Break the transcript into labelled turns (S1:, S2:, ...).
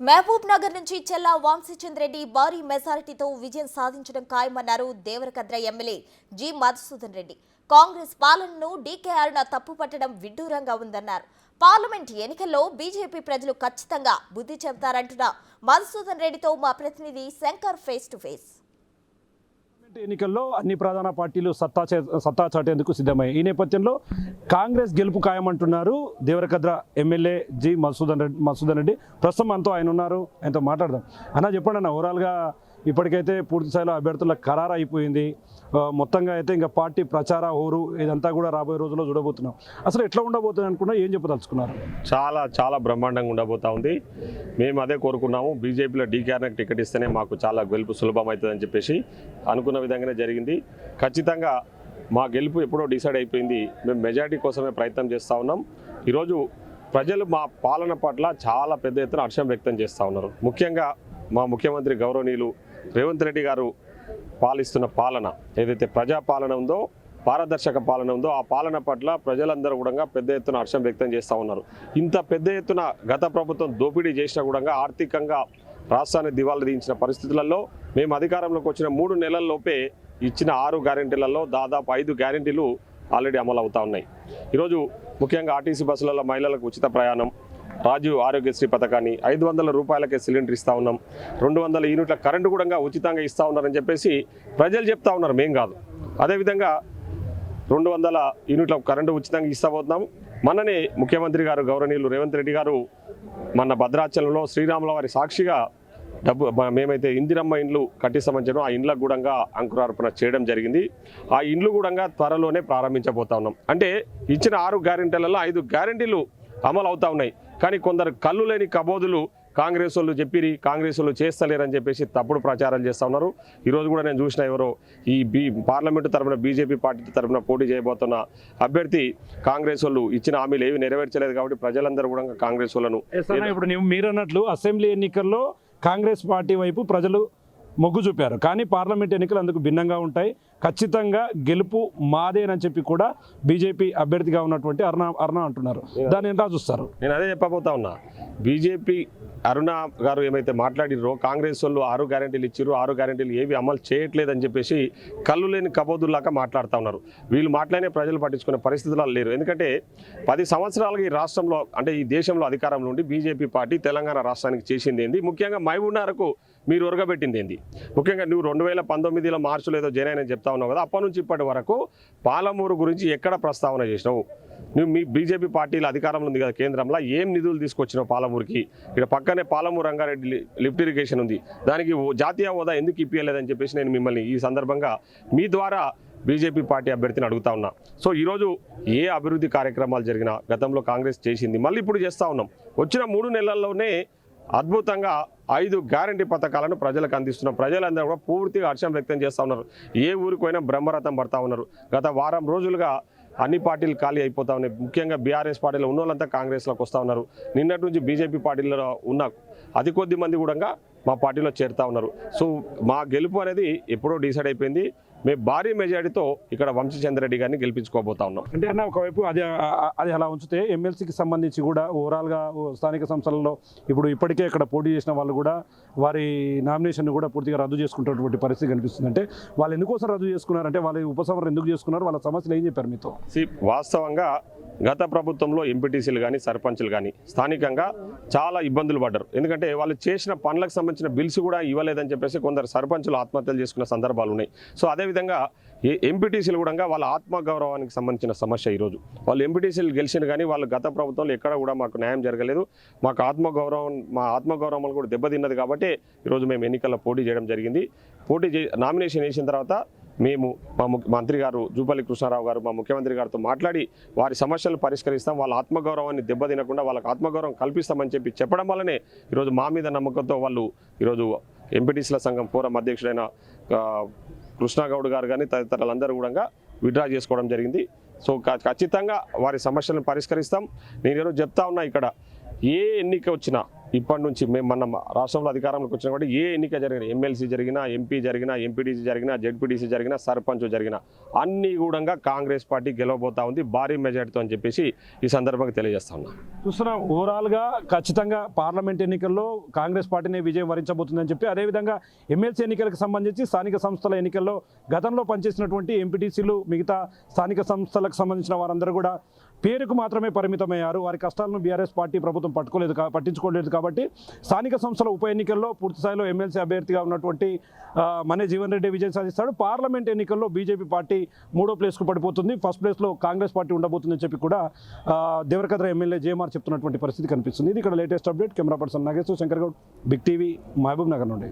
S1: మహబూబ్ నగర్ నుంచి చెల్లా వంశీచంద్ రెడ్డి భారీ మెజారిటీతో విజయం సాధించడం ఖాయమన్నారు దేవరకద్ర ఎమ్మెల్యే జి మధుసూదన్ రెడ్డి. కాంగ్రెస్ పాలనను డీకే అరుణ తప్పుపట్టడం విడ్డూరంగా ఉందన్నారు. పార్లమెంట్ ఎన్నికల్లో బీజేపీ ప్రజలు ఖచ్చితంగా బుద్ధి చెబుతారంటున్న మధుసూదన్ రెడ్డితో మా ప్రతినిధి శంకర్ ఫేస్ టు ఫేస్.
S2: ఎన్నికల్లో అన్ని ప్రధాన పార్టీలు సత్తా చాటేందుకు సిద్ధమయ్యాయి. ఈ నేపథ్యంలో కాంగ్రెస్ గెలుపు ఖాయమంటున్నారు దేవరకద్ర ఎమ్మెల్యే జి మధుసూదన్ రెడ్డి. ప్రస్తుతం మనతో ఆయన ఉన్నారు, ఆయనతో మాట్లాడదాం. అన్న చెప్పండి అన్న, ఓవరాల్గా ఇప్పటికైతే పూర్తి స్థాయిలో అభ్యర్థుల ఖరారు అయిపోయింది. మొత్తంగా అయితే ఇంకా పార్టీ ప్రచార హోరు ఇదంతా కూడా రాబోయే రోజుల్లో చూడబోతున్నాం. అసలు ఎట్లా ఉండబోతుంది అనుకున్నా, ఏం చెప్పదలుచుకున్నారు?
S3: చాలా బ్రహ్మాండంగా ఉండబోతా ఉంది. మేము అదే కోరుకున్నాము. బీజేపీలో డీకేఆర్కి టికెట్ ఇస్తేనే మాకు చాలా గెలుపు సులభం అవుతుందని చెప్పేసి అనుకున్న విధంగానే జరిగింది. ఖచ్చితంగా మా గెలుపు ఎప్పుడో డిసైడ్ అయిపోయింది. మేము మెజారిటీ కోసమే ప్రయత్నం చేస్తూ ఉన్నాం. ఈరోజు ప్రజలు మా పాలన పట్ల చాలా పెద్ద ఎత్తున హర్షం వ్యక్తం చేస్తూ ఉన్నారు. ముఖ్యంగా మా ముఖ్యమంత్రి గౌరవనీయులు రేవంత్ రెడ్డి గారు పాలిస్తున్న పాలన ఏదైతే ప్రజాపాలన ఉందో, పారదర్శక పాలన ఉందో, ఆ పాలన పట్ల ప్రజలందరూ కూడా పెద్ద ఎత్తున హర్షం వ్యక్తం చేస్తూ ఉన్నారు. ఇంత పెద్ద ఎత్తున గత ప్రభుత్వం దోపిడీ చేసినా కూడా ఆర్థికంగా రాష్ట్రాన్ని దివాళా తీయించిన పరిస్థితులలో మేము అధికారంలోకి వచ్చిన 3 నెలల్లోపే ఇచ్చిన 6 గ్యారెంటీలలో దాదాపు 5 గ్యారెంటీలు ఆల్రెడీ అమలు అవుతూ ఉన్నాయి. ఈరోజు ముఖ్యంగా ఆర్టీసీ బస్సులలో మహిళలకు ఉచిత ప్రయాణం, రాజీవ్ ఆరోగ్యశ్రీ పథకాన్ని 500 రూపాయలకే సిలిండర్ ఇస్తూ ఉన్నాం, 200 యూనిట్ల కరెంటు కూడా ఉచితంగా ఇస్తూ ఉన్నారని చెప్పేసి ప్రజలు చెప్తా ఉన్నారు, మేం కాదు. అదేవిధంగా 200 యూనిట్ల కరెంటు ఉచితంగా ఇస్తాబోతున్నాం. మొన్ననే ముఖ్యమంత్రి గారు గౌరవనీయులు రేవంత్ రెడ్డి గారు మన భద్రాచలంలో శ్రీరాముల వారి సాక్షిగా మేమైతే ఇందిరమ్మ ఇండ్లు కట్టిస్తామని చెప్పడం, ఆ ఇండ్లకు కూడా అంకురార్పణ చేయడం జరిగింది. ఆ ఇండ్లు కూడా త్వరలోనే ప్రారంభించబోతా ఉన్నాం. అంటే ఇచ్చిన 6 గ్యారెంటీలలో 5 గ్యారెంటీలు అమలు అవుతా ఉన్నాయి. కానీ కొందరు కళ్ళు లేని కబోదులు కాంగ్రెస్ వాళ్ళు చెప్పిరి, కాంగ్రెస్ వాళ్ళు చేస్తలేరని చెప్పేసి తప్పుడు ప్రచారాలు చేస్తూ ఉన్నారు. ఈరోజు కూడా నేను చూసిన ఎవరో ఈ పార్లమెంటు తరఫున బీజేపీ పార్టీ తరఫున పోటీ చేయబోతున్న అభ్యర్థి కాంగ్రెస్ వాళ్ళు ఇచ్చిన హామీలు ఏవి నెరవేర్చలేదు. కాబట్టి ప్రజలందరూ కూడా కాంగ్రెస్ వాళ్ళను
S2: ఇప్పుడు మీరు అన్నట్లు అసెంబ్లీ ఎన్నికల్లో కాంగ్రెస్ పార్టీ వైపు ప్రజలు మొగ్గు చూపారు. కానీ పార్లమెంట్ ఎన్నికలు అందుకు భిన్నంగా ఉంటాయి. ఖచ్చితంగా గెలుపు మాదేనని చెప్పి కూడా బీజేపీ అభ్యర్థిగా ఉన్నటువంటి అరుణ అంటున్నారు. దాన్ని ఎలా చూస్తారు?
S3: నేను అదే చెప్పబోతా ఉన్నా. బీజేపీ అరుణ గారు ఏమైతే మాట్లాడిరో, కాంగ్రెస్ వాళ్ళు 6 గ్యారెంటీలు ఇచ్చారు, 6 గ్యారెంటీలు ఏవి అమలు చేయట్లేదని చెప్పేసి కళ్ళు లేని కబోదుల్లాగా మాట్లాడుతూ ఉన్నారు. వీళ్ళు మాట్లాడే ప్రజలు పట్టించుకునే పరిస్థితుల్లో లేరు. ఎందుకంటే 10 సంవత్సరాలుగా ఈ రాష్ట్రంలో అంటే ఈ దేశంలో అధికారంలో ఉండి బీజేపీ పార్టీ తెలంగాణ రాష్ట్రానికి చేసింది ఏంది, ముఖ్యంగా మహబూబ్నగర్కు మీరు ఒరగబెట్టింది ఏంది? ముఖ్యంగా నువ్వు 2019లో మార్చిలో ఏదో జైన్ అని చెప్తా ఉన్నావు కదా, అప్పటి నుంచి ఇప్పటి వరకు పాలమూరు గురించి ఎక్కడ ప్రస్తావన చేసినావు? నువ్వు మీ బీజేపీ పార్టీలో అధికారంలో ఉంది కదా కేంద్రంలో, ఏం నిధులు తీసుకొచ్చినావు పాలమూరుకి? ఇక్కడ పక్కనే పాలమూరు రంగారెడ్డి లిఫ్ట్ ఇరిగేషన్ ఉంది, దానికి జాతీయ హోదా ఎందుకు ఇప్పించలేదని చెప్పేసి నేను మిమ్మల్ని ఈ సందర్భంగా మీ ద్వారా బీజేపీ పార్టీ అభ్యర్థిని అడుగుతా ఉన్నా. సో ఈరోజు ఏ అభివృద్ధి కార్యక్రమాలు జరిగినా గతంలో కాంగ్రెస్ చేసింది మళ్ళీ ఇప్పుడు చేస్తూ ఉన్నాం. వచ్చిన 3 నెలల్లోనే అద్భుతంగా 5 గ్యారంటీ పథకాలను ప్రజలకు అందిస్తున్నాం. ప్రజలందరూ కూడా పూర్తిగా హర్షం వ్యక్తం చేస్తూ ఉన్నారు. ఏ ఊరికి పోయినా బ్రహ్మరథం పడతా ఉన్నారు. గత వారం రోజులుగా అన్ని పార్టీలు ఖాళీ అయిపోతా ఉన్నాయి. ముఖ్యంగా బీఆర్ఎస్ పార్టీలో ఉన్న వాళ్ళంతా కాంగ్రెస్లోకి వస్తూ ఉన్నారు. నిన్నటి నుంచి బీజేపీ పార్టీలో ఉన్న అతి కొద్ది మంది కూడా మా పార్టీలో చేరుతా ఉన్నారు. సో మా గెలుపు అనేది ఎప్పుడో డిసైడ్ అయిపోయింది. మేము భారీ మెజారిటీతో ఇక్కడ వంశీచంద్ రెడ్డి గారిని గెలిపించుకోబోతా ఉన్నాం.
S2: అంటే అన్న, ఒకవైపు అది అలా ఉంచితే ఎమ్మెల్సీకి సంబంధించి కూడా ఓవరాల్గా స్థానిక సంస్థలలో ఇప్పుడు ఇప్పటికే ఇక్కడ పోటీ చేసిన వాళ్ళు కూడా వారి నామినేషన్ కూడా పూర్తిగా రద్దు చేసుకున్నటువంటి పరిస్థితి కనిపిస్తుంది. అంటే వాళ్ళు ఎందుకోసం రద్దు చేసుకున్నారంటే, వాళ్ళ ఉపసంహరణ ఎందుకు చేసుకున్నారు, వాళ్ళ సమస్యలు ఏం చెప్పారు మీతో?
S3: వాస్తవంగా గత ప్రభుత్వంలో ఎంపీటీసీలు కానీ సర్పంచ్లు కానీ స్థానికంగా చాలా ఇబ్బందులు పడ్డారు. ఎందుకంటే వాళ్ళు చేసిన పనులకు సంబంధించిన బిల్స్ కూడా ఇవ్వలేదని చెప్పేసి కొందరు సర్పంచులు ఆత్మహత్యలు చేసుకున్న సందర్భాలు ఉన్నాయి. సో అదేవిధంగా ఎంపీటీసీలు కూడా వాళ్ళ ఆత్మగౌరవానికి సంబంధించిన సమస్య. ఈరోజు వాళ్ళు ఎంపీటీసీలు గెలిచిన కానీ వాళ్ళు గత ప్రభుత్వంలో ఎక్కడ కూడా మాకు న్యాయం జరగలేదు. మా ఆత్మగౌరవం కూడా దెబ్బతిన్నది. కాబట్టి ఈరోజు మేము ఎన్నికల్లో పోటీ చేయడం జరిగింది. నామినేషన్ వేసిన తర్వాత మేము మా మంత్రి గారు జూపల్లి కృష్ణారావు గారు మా ముఖ్యమంత్రి గారితో మాట్లాడి వారి సమస్యలు పరిష్కరిస్తాం, వాళ్ళ ఆత్మగౌరవాన్ని దెబ్బతినకుండా వాళ్ళకి ఆత్మగౌరవం కల్పిస్తామని చెప్పడం వల్లనే ఈరోజు మా మీద నమ్మకంతో వాళ్ళు ఈరోజు ఎంపీటీసీల సంఘం ఫోరం అధ్యక్షుడైన కృష్ణాగౌడ్ గారు కానీ తదితరులందరూ కూడా విత్డ్రా చేసుకోవడం జరిగింది. సో ఖచ్చితంగా వారి సమస్యలను పరిష్కరిస్తాం. నేను ఈరోజు చెప్తా ఉన్నా, ఇక్కడ ఏ ఎన్నిక వచ్చినా ఇప్పటి నుంచి మేము మన రాష్ట్రంలో అధికారంలోకి వచ్చిన కాబట్టి ఏ ఎన్నిక జరిగినా ఎమ్మెల్సీ జరిగినా ఎంపీ జరిగినా ఎంపీటీసీ జరిగినా జెడ్పీటీసీ జరిగినా సర్పంచ్ జరిగినా అన్ని కూడా కాంగ్రెస్ పార్టీ గెలవబోతా ఉంది భారీ మెజార్టీతో అని చెప్పేసి ఈ సందర్భంగా తెలియజేస్తా ఉన్నా.
S2: చూస్తున్నాం ఓవరాల్గా ఖచ్చితంగా పార్లమెంట్ ఎన్నికల్లో కాంగ్రెస్ పార్టీనే విజయం వరించబోతుందని చెప్పి, అదేవిధంగా ఎమ్మెల్సీ ఎన్నికలకు సంబంధించి స్థానిక సంస్థల ఎన్నికల్లో గతంలో పనిచేసినటువంటి ఎంపీటీసీలు మిగతా స్థానిక సంస్థలకు సంబంధించిన వారందరూ కూడా పేరుకు మాత్రమే పరిమితమయ్యారు. వారి కష్టాలను బీఆర్ఎస్ పార్టీ ప్రభుత్వం పట్టించుకోలేదు కాబట్టి స్థానిక సంస్థల ఉప ఎన్నికల్లో పూర్తి స్థాయిలో ఎమ్మెల్సీ అభ్యర్థిగా ఉన్నటువంటి మనే జీవన్ రెడ్డి విజయం సాధిస్తాడు. పార్లమెంట్ ఎన్నికల్లో బీజేపీ పార్టీ 3వ ప్లేస్కు పడిపోతుంది, ఫస్ట్ ప్లేస్లో కాంగ్రెస్ పార్టీ ఉండబోతుందని చెప్పి కూడా దేవరకద్ర ఎమ్మెల్యే జేఎంఆర్ చెప్తున్నటువంటి పరిస్థితి కనిపిస్తుంది. ఇది ఇక్కడ latest update. Camera person Nageswara Shankar Goud, big TV, Mahabubnagar నుండి.